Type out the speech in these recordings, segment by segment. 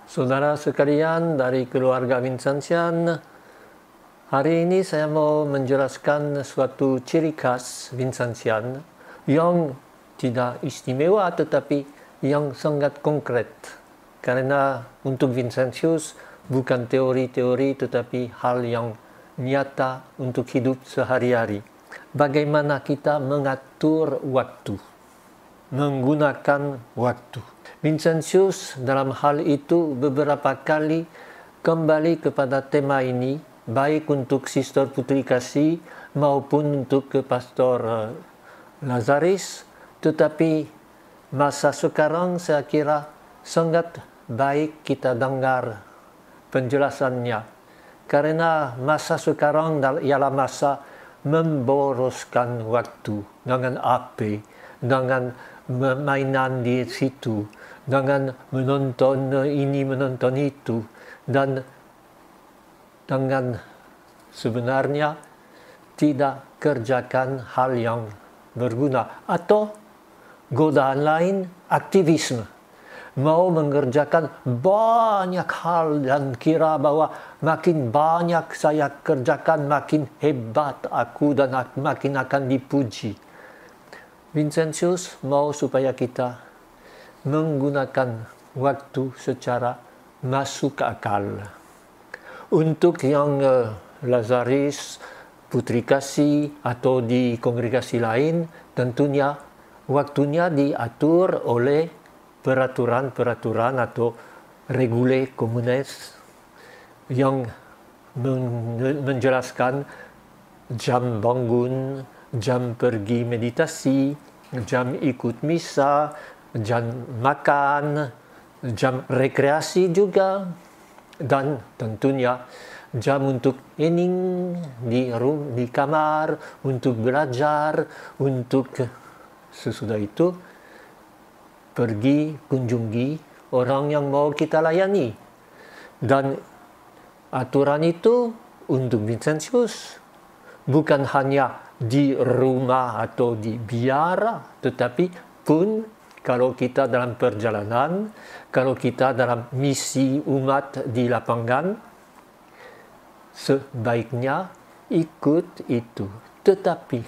Saudara sekalian dari keluarga Vincentian, hari ini saya mau menjelaskan suatu ciri khas Vincentian yang tidak istimewa tetapi yang sangat konkret. Karena untuk Vincentius bukan teori-teori tetapi hal yang nyata untuk hidup sehari-hari. Bagaimana kita mengatur waktu, menggunakan waktu. Vincentius dalam hal itu beberapa kali kembali kepada tema ini, baik untuk Sister Putri Kasih maupun untuk Pastor Lazaris, tetapi masa sekarang saya kira sangat baik kita dengar penjelasannya, karena masa sekarang ialah masa memboroskan waktu dengan HP, dengan mainan di situ, dengan menonton ini, menonton itu, dan dengan sebenarnya tidak kerjakan hal yang berguna. Atau godaan lain, aktivisme. Mau mengerjakan banyak hal dan kira bahwa makin banyak saya kerjakan, makin hebat aku dan makin akan dipuji. Vincentius mau supaya kita menggunakan waktu secara masuk akal. Untuk yang Lazaris, Putri Kasih, atau di kongregasi lain, tentunya waktunya diatur oleh peraturan-peraturan atau regule communes yang menjelaskan jam bangun, jam pergi meditasi, jam ikut misa, jam makan, jam rekreasi juga, dan tentunya jam untuk hening di kamar, untuk belajar, untuk sesudah itu pergi kunjungi orang yang mau kita layani. Dan aturan itu untuk Vincentius bukan hanya di rumah atau di biara, tetapi pun kalau kita dalam perjalanan, kalau kita dalam misi umat di lapangan, sebaiknya ikut itu. Tetapi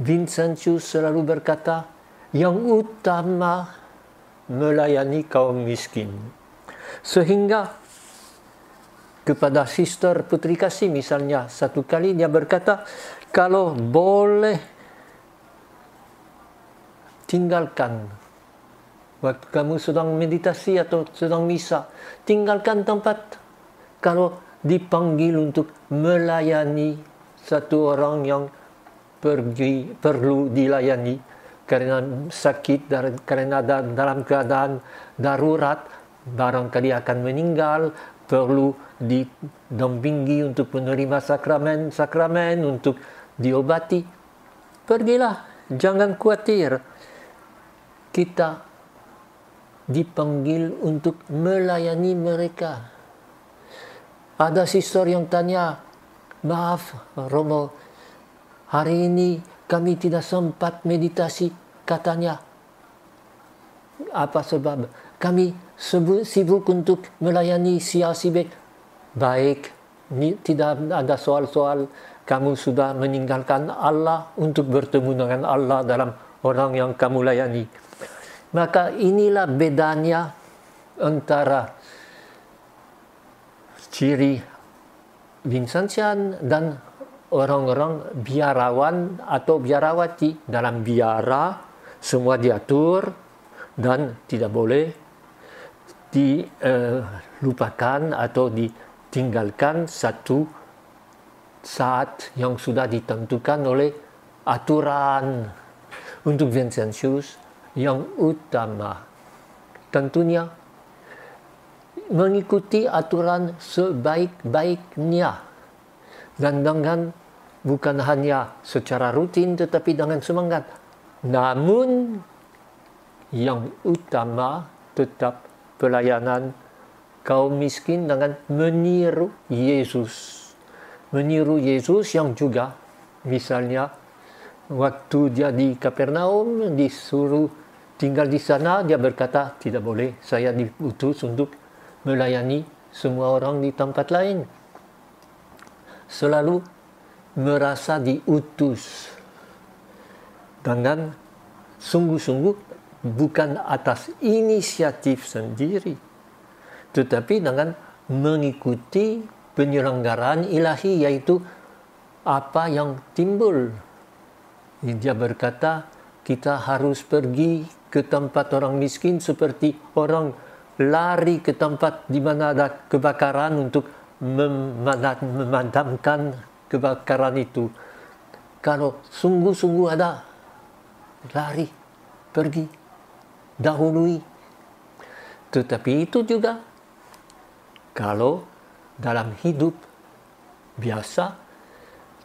Vincentius selalu berkata, yang utama melayani kaum miskin. Sehingga kepada Sister Putri Kasih misalnya, satu kali dia berkata, kalau boleh tinggalkan waktu kamu sedang meditasi atau sedang misa, tinggalkan tempat. Kalau dipanggil untuk melayani satu orang yang perlu dilayani karena sakit, karena dalam keadaan darurat, barangkali akan meninggal, perlu didampingi untuk menerima sakramen, untuk diobati, pergilah, jangan khawatir. Kita dipanggil untuk melayani mereka. Ada sister yang tanya, maaf Romo, hari ini kami tidak sempat meditasi, katanya. Apa sebab? Kami sibuk untuk melayani si A si B. Baik, tidak ada soal-soal. Kamu sudah meninggalkan Allah untuk bertemu dengan Allah dalam orang yang kamu layani. Maka inilah bedanya antara ciri Vincentian dan orang-orang biarawan atau biarawati. Dalam biara semua diatur dan tidak boleh dilupakan atau ditinggalkan satu saat yang sudah ditentukan oleh aturan. Untuk Vincentius yang utama tentunya mengikuti aturan sebaik-baiknya, dan dengan bukan hanya secara rutin tetapi dengan semangat. Namun yang utama tetap pelayanan kaum miskin dengan meniru Yesus. Meniru Yesus yang juga misalnya waktu dia di Kapernaum disuruh tinggal di sana, dia berkata, tidak boleh, saya diutus untuk melayani semua orang di tempat lain. Selalu merasa diutus dengan sungguh-sungguh, bukan atas inisiatif sendiri, tetapi dengan mengikuti penyelenggaraan ilahi, yaitu apa yang timbul. Dia berkata, kita harus pergi ke tempat orang miskin seperti orang lari ke tempat di mana ada kebakaran untuk memadamkan kebakaran itu. Kalau sungguh-sungguh ada, lari, pergi, dahului. Tetapi itu juga kalau dalam hidup biasa,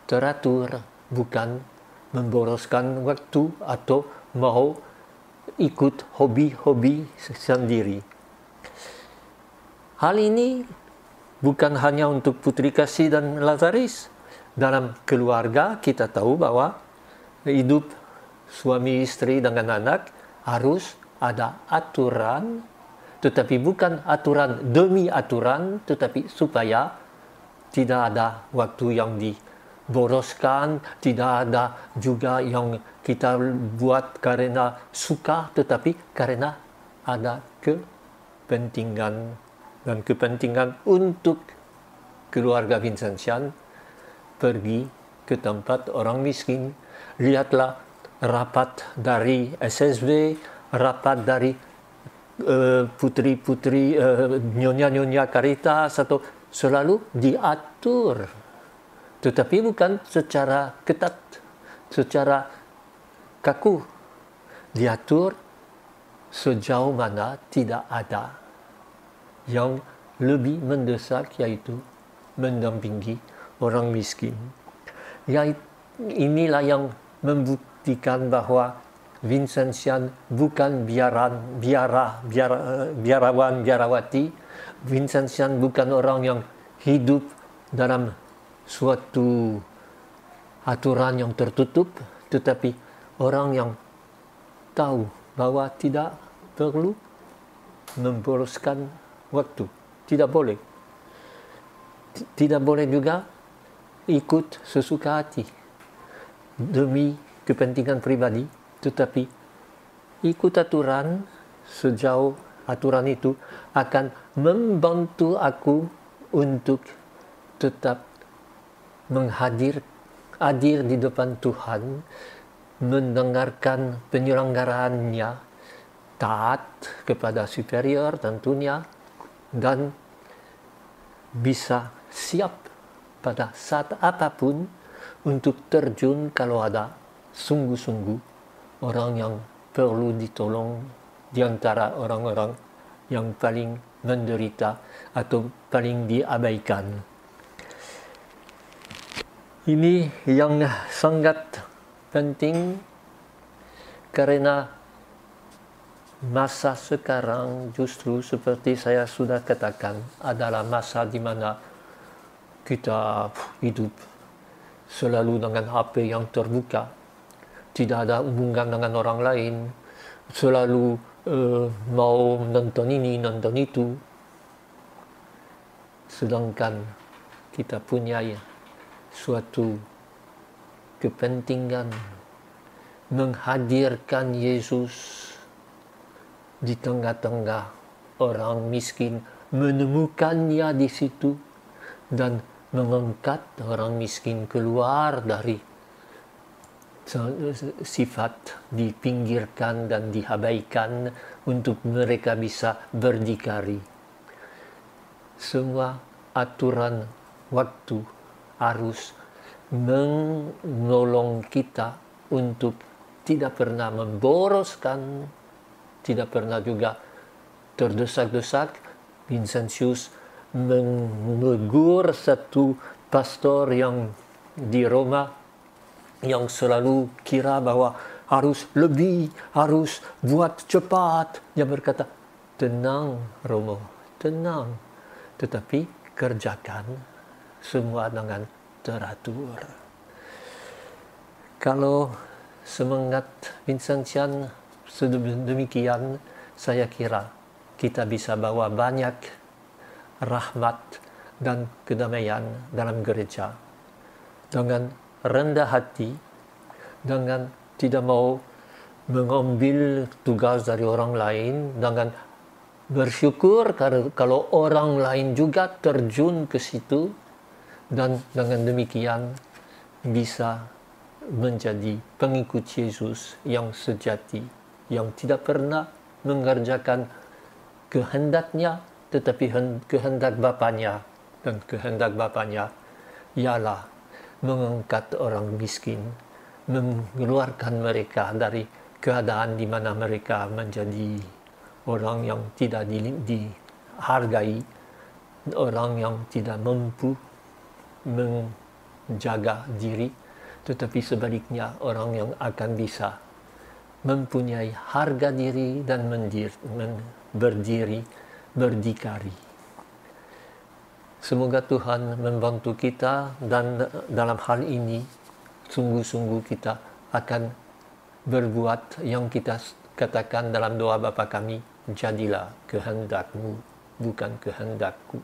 teratur, bukan memboroskan waktu atau mau ikut hobi-hobi sendiri. Hal ini bukan hanya untuk Putri Kasih dan Lazaris. Dalam keluarga kita tahu bahwa hidup suami istri dengan anak harus ada aturan, tetapi bukan aturan demi aturan, tetapi supaya tidak ada waktu yang diboroskan, tidak ada juga yang kita buat karena suka, tetapi karena ada kepentingan, dan kepentingan untuk keluarga Vincentian pergi ke tempat orang miskin. Lihatlah rapat dari SSB, rapat dari putri-putri, nyonya-nyonya Caritas, atau selalu diatur, tetapi bukan secara ketat, secara kaku. Diatur sejauh mana tidak ada yang lebih mendesak, yaitu mendampingi orang miskin. Ya, inilah yang membuktikan bahwa Vincentian bukan biarawati. Vincentian bukan orang yang hidup dalam suatu aturan yang tertutup, tetapi orang yang tahu bahwa tidak perlu memboroskan waktu. Tidak boleh. Tidak boleh juga ikut sesuka hati demi kepentingan pribadi, tetapi ikut aturan sejauh aturan itu akan membantu aku untuk tetap hadir di depan Tuhan, mendengarkan penyelenggaraannya, taat kepada superior tentunya, dan bisa siap pada saat apapun untuk terjun kalau ada sungguh-sungguh orang yang perlu ditolong di antara orang-orang yang paling menderita atau paling diabaikan. Ini yang sangat penting karena masa sekarang justru seperti saya sudah katakan adalah masa di mana kita hidup selalu dengan HP yang terbuka, tidak ada hubungan dengan orang lain, selalu mau nonton ini, nonton itu. Sedangkan kita punya suatu kepentingan menghadirkan Yesus di tengah-tengah orang miskin, menemukannya di situ, dan mengangkat orang miskin keluar dari sifat dipinggirkan dan diabaikan untuk mereka bisa berdikari. Semua aturan waktu harus menolong kita untuk tidak pernah memboroskan, tidak pernah juga terdesak-desak. Vincentius menegur satu pastor yang di Roma yang selalu kira bahwa harus lebih, harus buat cepat. Dia berkata, tenang Romo, tenang, tetapi kerjakan semua dengan teratur. Kalau semangat Vincentian sedemikian saya kira kita bisa bawa banyak rahmat dan kedamaian dalam gereja. Dengan rendah hati, dengan tidak mau mengambil tugas dari orang lain, dengan bersyukur kalau orang lain juga terjun ke situ, dan dengan demikian bisa menjadi pengikut Yesus yang sejati, yang tidak pernah mengerjakan kehendaknya, tetapi kehendak Bapanya, dan kehendak Bapanya ialah mengangkat orang miskin, mengeluarkan mereka dari keadaan di mana mereka menjadi orang yang tidak dihargai, orang yang tidak mampu menjaga diri, tetapi sebaliknya orang yang akan bisa mempunyai harga diri dan berdiri, berdikari. Semoga Tuhan membantu kita, dan dalam hal ini sungguh-sungguh kita akan berbuat yang kita katakan dalam doa Bapa kami, jadilah kehendak-Mu, bukan kehendakku.